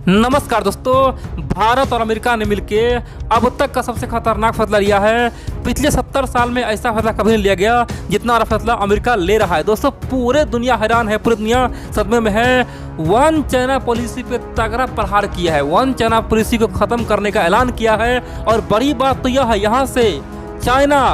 नमस्कार दोस्तों, भारत और अमेरिका ने मिलके अब तक का सबसे खतरनाक फैसला लिया है। पिछले 70 साल में ऐसा फैसला कभी नहीं लिया गया जितना बड़ा फैसला अमेरिका ले रहा है। दोस्तों, पूरे दुनिया हैरान है, पूरी दुनिया सदमे में है। वन चाइना पॉलिसी पे तगड़ा प्रहार किया है, वन चाइना पॉलिसी को खत्म करने का ऐलान किया है। और बड़ी बात तो यह है, यहाँ से चाइना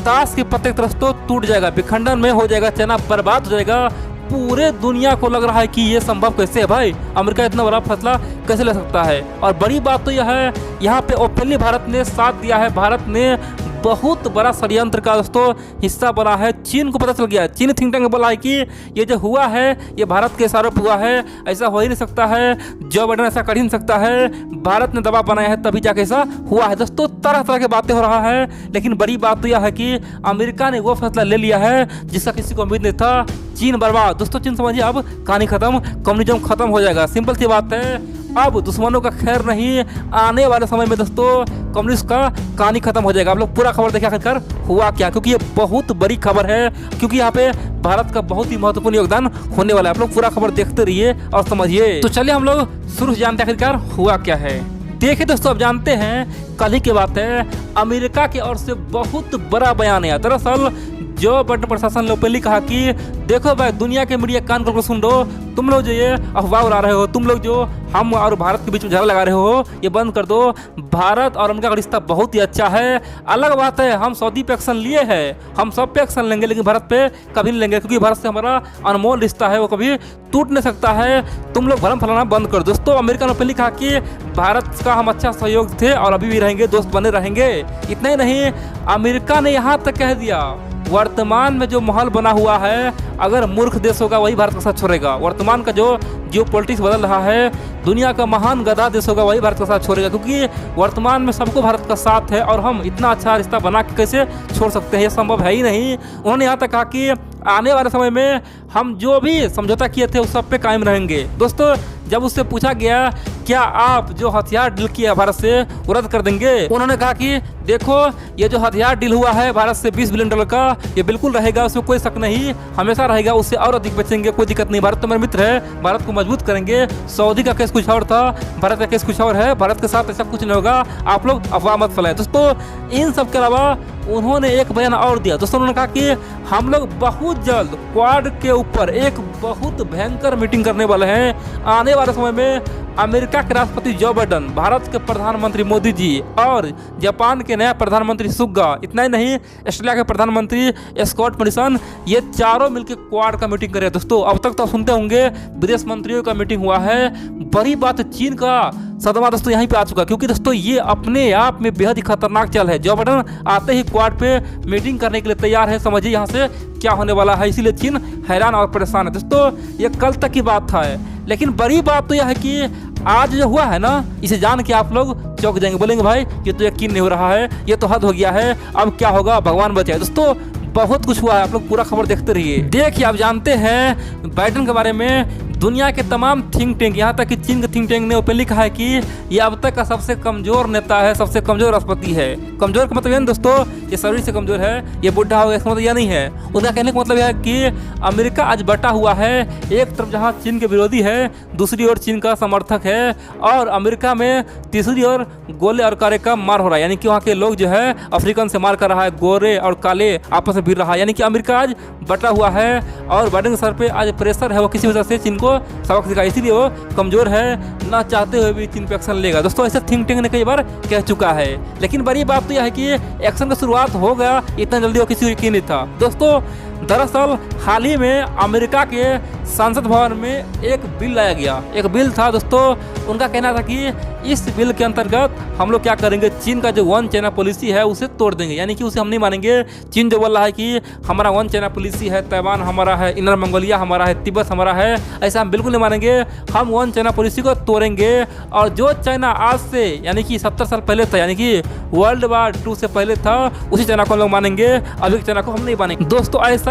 ताश के पत्ते की तरफ तो टूट जाएगा, विखंडन में हो जाएगा, चाइना बर्बाद हो जाएगा। पूरे दुनिया को लग रहा है कि ये संभव कैसे है भाई, अमेरिका इतना बड़ा फैसला कैसे ले सकता है। और बड़ी बात तो यह है, यहाँ पे ओपनली भारत ने साथ दिया है। भारत ने बहुत बड़ा षड्यंत्र का दोस्तों हिस्सा बना है। चीन को पता चल गया है, चीन थिंक टैंक ने बोला है कि ये जो हुआ है ये भारत के इशारों पर हुआ है, ऐसा हो ही नहीं सकता है, जो बाइडेन ऐसा कर ही नहीं सकता है, भारत ने दबाव बनाया है तभी जाके ऐसा हुआ है। दोस्तों, तरह तरह की बातें हो रहा है, लेकिन बड़ी बात तो यह है कि अमेरिका ने वो फैसला ले लिया है जिसका किसी को उम्मीद नहीं था। चीन बर्बाद। दोस्तों, चीन समझिए अब कहानी खत्म, कम्युनिज्म खत्म हो जाएगा। सिंपल सी बात है, अब दुश्मनों का खैर नहीं। आने वाले समय में दोस्तों कम्युनिस्ट का कहानी खत्म हो जाएगा। आप लोग पूरा खबर देखिए आखिरकार हुआ क्या, क्योंकि ये बहुत बड़ी खबर है, क्योंकि यहाँ पे भारत का बहुत ही महत्वपूर्ण योगदान होने वाला है। आप लोग पूरा खबर देखते रहिए और समझिए। तो चलिए हम लोग शुरू से जानते हैं आखिरकार हुआ क्या है। देखिए दोस्तों, अब जानते हैं, कल ही की बात है, अमेरिका की ओर से बहुत बड़ा बयान है। दरअसल जो बाइडेन प्रशासन ने ओपनली कहा कि देखो भाई, दुनिया के मीडिया कान खोल कर सुन लो, तुम लोग जो ये अफवाह उड़ा रहे हो, तुम लोग जो हम और भारत के बीच में झगड़ा लगा रहे हो, ये बंद कर दो। भारत और अमेरिका का रिश्ता बहुत ही अच्छा है। अलग बात है, हम सऊदी पे एक्शन लिए हैं, हम सब पे एक्शन लेंगे, लेकिन भारत पे कभी नहीं लेंगे, क्योंकि भारत से हमारा अनमोल रिश्ता है, वो कभी टूट नहीं सकता है। तुम लोग भरम फैलाना बंद कर दो। दोस्तों, अमेरिका ने पहले कहा कि भारत का हम अच्छा सहयोग थे और अभी भी रहेंगे, दोस्त बने रहेंगे। इतना ही नहीं, अमेरिका ने यहाँ तक कह दिया, वर्तमान में जो माहौल बना हुआ है, अगर मूर्ख देश होगा वही भारत का साथ छोड़ेगा। वर्तमान का जो पॉलिटिक्स बदल रहा है, दुनिया का महान गधा देश होगा वही भारत का साथ छोड़ेगा, क्योंकि वर्तमान में सबको भारत का साथ है और हम इतना अच्छा रिश्ता बना के कैसे छोड़ सकते हैं, ये संभव है ही नहीं। उन्होंने यहाँ तक कहा कि आने वाले समय में हम जो भी समझौता किए थे उस सब पे कायम रहेंगे। दोस्तों, जब उससे पूछा गया क्या आप जो हथियार डील किया भारत से वो रद्द कर देंगे, उन्होंने कहा कि देखो, ये जो हथियार डील हुआ है भारत से $20 बिलियन का, ये बिल्कुल रहेगा, उसमें कोई शक नहीं, हमेशा रहेगा, उससे और अधिक बचेंगे, कोई दिक्कत नहीं। भारत तो मेरा मित्र है, भारत को मजबूत करेंगे। सऊदी का केस कुछ और था, भारत का केस कुछ और है, भारत के साथ ऐसा कुछ नहीं होगा, आप लोग अफवाह मत फैलाएं। दोस्तों, इन सब के अलावा उन्होंने एक बयान और दिया। दोस्तों, उन्होंने कहा कि हम लोग बहुत जल्द क्वाड के ऊपर एक बहुत भयंकर मीटिंग करने वाले हैं। आने वाले समय में अमेरिका के राष्ट्रपति जो बाइडेन, भारत के प्रधानमंत्री मोदी जी और जापान के नया प्रधानमंत्री सुगा, इतना ही नहीं, ऑस्ट्रेलिया के प्रधानमंत्री स्कॉट मॉरिसन, ये चारों मिलकर क्वाड का मीटिंग करे। दोस्तों, अब तक तो सुनते होंगे विदेश मंत्रियों का मीटिंग हुआ है। बड़ी बात, चीन का सदमा दोस्तों यहीं पे आ चुका, क्योंकि दोस्तों ये अपने आप में बेहद ही खतरनाक चाल है। जो बाइडेन आते ही क्वाड पे मीटिंग करने के लिए तैयार है। समझिए यहाँ से क्या होने वाला है, इसीलिए चीन हैरान और परेशान है। दोस्तों, ये कल तक की बात था, लेकिन बड़ी बात तो यह है कि आज जो हुआ है ना, इसे जान के आप लोग चौंक जाएंगे, बोलेंगे भाई ये तो यकीन नहीं हो रहा है, ये तो हद हो गया है, अब क्या होगा भगवान बचाए। दोस्तों, बहुत कुछ हुआ है, आप लोग पूरा खबर देखते रहिए। देखिए, आप जानते हैं बाइडेन के बारे में दुनिया के तमाम थिंक टैंक, यहाँ तक कि चीन के थिंक टैंक ने ओपनली कहा है कि ये अब तक का सबसे कमजोर नेता है, सबसे कमजोर राष्ट्रपति है। कमजोर का मतलब यह दोस्तों, ये शरीर से कमजोर है, ये बुढ़ा हो गया, इसका मतलब यह नहीं है। उनका कहने का मतलब यह है कि अमेरिका आज बटा हुआ है, एक तरफ जहाँ चीन के विरोधी है, दूसरी ओर चीन का समर्थक है, और अमेरिका में तीसरी ओर गोले और कारे का मार हो रहा है, यानी कि वहाँ के लोग जो है अफ्रीकन से मार कर रहा है, गोरे और काले आपस में भिड़ रहा है, यानी कि अमेरिका आज बटा हुआ है। और बाइडेन के सर पे आज प्रेशर है, वो किसी वजह से चीन को सबक सिखाया, इसीलिए वो कमजोर है, ना चाहते हुए भी चीन पे एक्शन लेगा। दोस्तों, ऐसे थिंक टैंक ने कई बार कह चुका है, लेकिन बड़ी बात तो यह है कि एक्शन की शुरुआत हो गया, इतना जल्दी वो किसी को यकीन नहीं था। दोस्तों, दरअसल हाल ही में अमेरिका के संसद भवन में एक बिल लाया गया। एक बिल था दोस्तों, उनका कहना था कि इस बिल के अंतर्गत हम लोग क्या करेंगे, चीन का जो वन चाइना पॉलिसी है उसे तोड़ देंगे, यानी कि उसे हम नहीं मानेंगे। चीन जो बोल रहा है कि हमारा वन चाइना पॉलिसी है, ताइवान हमारा है, इनर मंगोलिया हमारा है, तिब्बत हमारा है, ऐसा हम बिल्कुल नहीं मानेंगे, हम वन चाइना पॉलिसी को तोड़ेंगे। और जो चाइना आज से यानी कि 70 साल पहले था, यानी कि वर्ल्ड वार 2 से पहले था, उसी चाइना को हम लोग मानेंगे, अभी के चाइना को हम नहीं मानेंगे। दोस्तों, ऐसा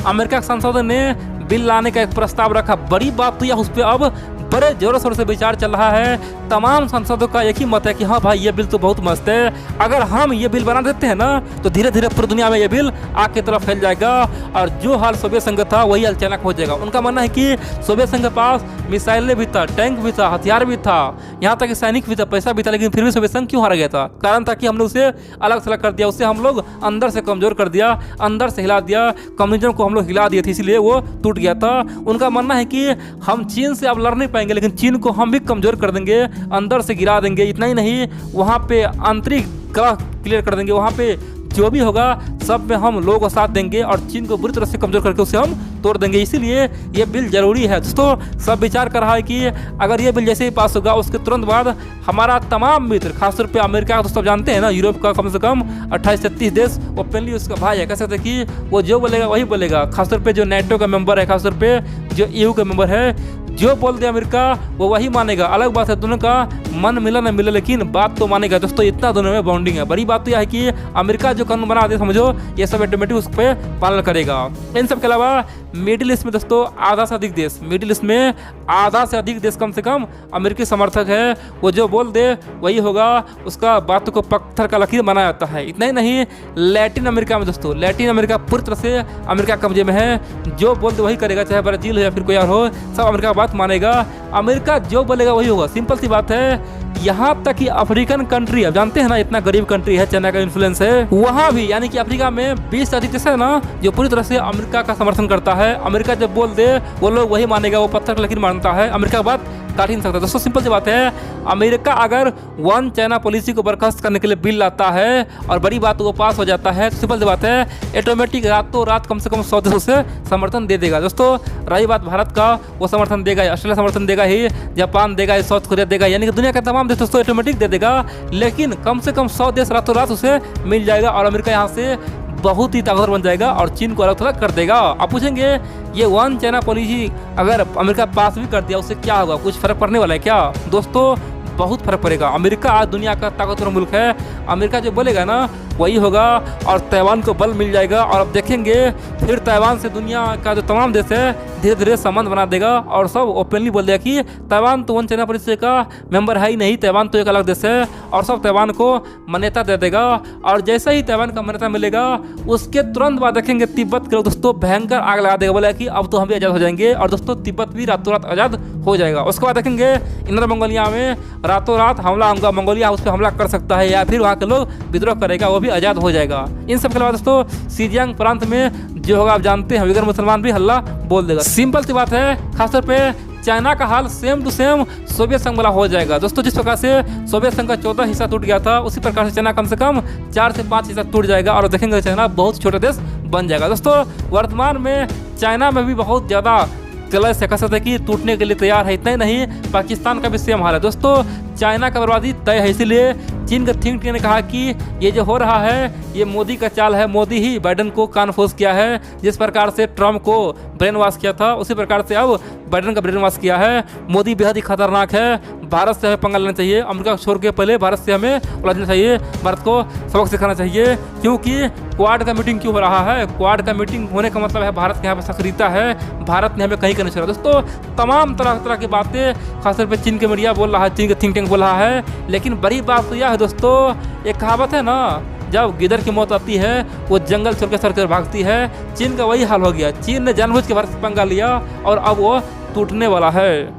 अमेरिका के संसद ने बिल लाने का एक प्रस्ताव रखा। बड़ी बात तो यह उस पर अब बड़े जोरों शोर से विचार चल रहा है। तमाम सांसदों का एक ही मत है कि हाँ भाई ये बिल तो बहुत मस्त है, अगर हम ये बिल बना देते हैं ना तो धीरे धीरे पूरी दुनिया में ये बिल आग की तरफ फैल जाएगा और जो हाल सोवियत संघ था वही हाल चाइना का हो जाएगा। उनका मानना है कि सोवियत संघ के पास मिसाइलें भी था, टैंक भी था, हथियार भी था, यहाँ तक कि सैनिक भी था, पैसा भी था, लेकिन फिर भी सोवियत संघ क्यों हार गया था? कारण था कि हमने उसे अलग थलग कर दिया, उसे हम लोग अंदर से कमजोर कर दिया, अंदर से हिला दिया, कम्युनिज्म को हम लोग हिला दिए थे, इसलिए वो टूट गया था। उनका मानना है कि हम चीन से अब लड़ नहीं पाएंगे, लेकिन चीन को हम भी कमजोर कर देंगे, अंदर से गिरा देंगे। इतना ही नहीं, वहाँ पे आंतरिक ग्रह क्लियर कर देंगे, वहाँ पे जो भी होगा सब में हम लोगों को साथ देंगे और चीन को बुरी तरह से कमजोर करके उसे हम तोड़ देंगे। इसीलिए ये बिल जरूरी है। दोस्तों सब विचार कर रहा है कि अगर ये बिल जैसे ही पास होगा उसके तुरंत बाद हमारा तमाम मित्र, खासतौर पे अमेरिका का, दोस्तों जानते हैं ना, यूरोप का कम से कम 28-33 देश ओपनली उसका भाई है, कह सकते कि वो जो बोलेगा वही बोलेगा। खासतौर पे जो नेटो का मेंबर है, खासतौर पे जो EU का मेंबर है, जो बोल दे अमेरिका वो वही मानेगा। अलग बात है दोनों का मन मिला न मिले, लेकिन बात तो मानेगा। दोस्तों इतना दोनों में बॉन्डिंग है। बड़ी बात तो यह है कि अमेरिका जो कानून बना दे, समझो ये सब ऑटोमेटिक उस पर पालन करेगा। इन सब के अलावा मिडिल ईस्ट में दोस्तों आधा से अधिक देश, मिडिल ईस्ट में आधा से अधिक देश कम से कम अमेरिकी समर्थक है। वो जो बोल दे वही होगा, उसका बातों को पत्थर का लकीर माना जाता है। इतना ही नहीं, लैटिन अमेरिका में दोस्तों, लैटिन अमेरिका पूरी तरह से अमेरिका कब्जे में है। जो बोल दे वही करेगा, चाहे ब्राजील हो या फिर कोई और हो, सब अमेरिका का बात मानेगा। अमेरिका जो बोलेगा वही होगा, सिंपल सी बात है। यहाँ तक कि अफ्रीकन कंट्री, अब जानते हैं ना इतना गरीब कंट्री है, चाइना का इन्फ्लुएंस है वहाँ भी, यानी कि अफ्रीका में 20 से अधिक देश है ना जो पूरी तरह से अमेरिका का समर्थन करता है। अमेरिका जब बोल दे वो लोग वही मानेगा, वो पत्थर लकीर मानता है, अमेरिका का बात काट ही नहीं सकता। दोस्तों सिंपल सी बात है, अमेरिका अगर वन चाइना पॉलिसी को बर्खास्त करने के लिए बिल लाता है और बड़ी बात वो पास हो जाता है, तो सिंपल सी बात है ऑटोमेटिक रातों रात कम से कम 100 देशों से समर्थन दे देगा। दोस्तों रही बात भारत का, वो समर्थन देगा ही, ऑस्ट्रेलिया समर्थन देगा ही, जापान देगा ही, साउथ कोरिया देगा, यानी कि दुनिया का तमाम देश दोस्तों ऑटोमेटिक दे देगा। लेकिन कम से कम 100 देश रातों रात उसे मिल जाएगा और अमेरिका यहाँ से बहुत ही ताकतवर बन जाएगा और चीन को अलग थलग कर देगा। आप पूछेंगे ये वन चाइना पॉलिसी अगर अमेरिका पास भी कर दिया उससे क्या होगा, कुछ फर्क पड़ने वाला है क्या? दोस्तों बहुत फर्क पड़ेगा। अमेरिका आज दुनिया का ताकतवर मुल्क है, अमेरिका जो बोलेगा ना वही होगा और ताइवान को बल मिल जाएगा। और अब देखेंगे फिर ताइवान से दुनिया का जो तमाम देश है धीरे धीरे संबंध बना देगा और सब ओपनली बोल देगा कि ताइवान तो वन चाइना पॉलिसी का मेंबर है ही नहीं, ताइवान तो एक अलग देश है, और सब ताइवान को मान्यता दे देगा। और जैसे ही ताइवान का मान्यता मिलेगा उसके तुरंत बाद देखेंगे तिब्बत के लोग दोस्तों भयंकर आग लगा देगा, बोला कि अब तो हम भी आज़ाद हो जाएंगे, और दोस्तों तिब्बत भी रातों रात आज़ाद हो जाएगा। उसके बाद देखेंगे इंदर मंगोलिया में रातों रात हमला होगा, मंगोलिया उस पर हमला कर सकता है या फिर वहाँ के लोग विद्रोह करेगा, वो भी आज़ाद हो जाएगा। इन सब के अलावा दोस्तों सिजियांग प्रांत में जो होगा आप जानते हैं, विगर मुसलमान भी हल्ला बोल देगा। सिंपल सी बात है, खासतौर पे चाइना का हाल सेम टू सेम सोवियत संघ वाला हो जाएगा। दोस्तों जिस प्रकार से सोवियत संघ का 14 हिस्सा टूट गया था, उसी प्रकार से चाइना कम से कम 4 से 5 हिस्सा टूट जाएगा और देखेंगे चाइना बहुत छोटा देश बन जाएगा। दोस्तों वर्तमान में चाइना में भी बहुत ज़्यादा कलर से कह सकते हैं कि टूटने के लिए तैयार है। इतना ही नहीं, पाकिस्तान का भी सेम हाल है। दोस्तों चाइना का बर्बादी तय है, इसीलिए चीन का थिंक टैंक ने कहा कि ये जो हो रहा है ये मोदी का चाल है, मोदी ही बाइडन को कानफूस किया है। जिस प्रकार से ट्रम्प को ब्रेन वॉश किया था उसी प्रकार से अब बाइडन का ब्रेन वॉश किया है। मोदी बेहद ही खतरनाक है, भारत से हमें पंगा लेना चाहिए, अमेरिका को छोड़ के पहले भारत से हमें उलझना चाहिए, भारत को सबक सिखाना चाहिए। क्योंकि क्वाड का मीटिंग क्यों हो रहा है? क्वाड का मीटिंग होने का मतलब है भारत के यहाँ पर सक्रियता है, भारत ने हमें कहीं करना चाहिए। दोस्तों तमाम तरह की बातें खासतौर पर चीन के मीडिया बोल रहा है, चीन का थिंक टैंक बोल रहा है, लेकिन बड़ी बात तो यह है दोस्तों, एक कहावत है ना, जब गिदड़ की मौत आती है वो जंगल छोड़ के सड़क भागती है। चीन का वही हाल हो गया, चीन ने जानबूझ के भारत से पंगा लिया और अब वो टूटने वाला है।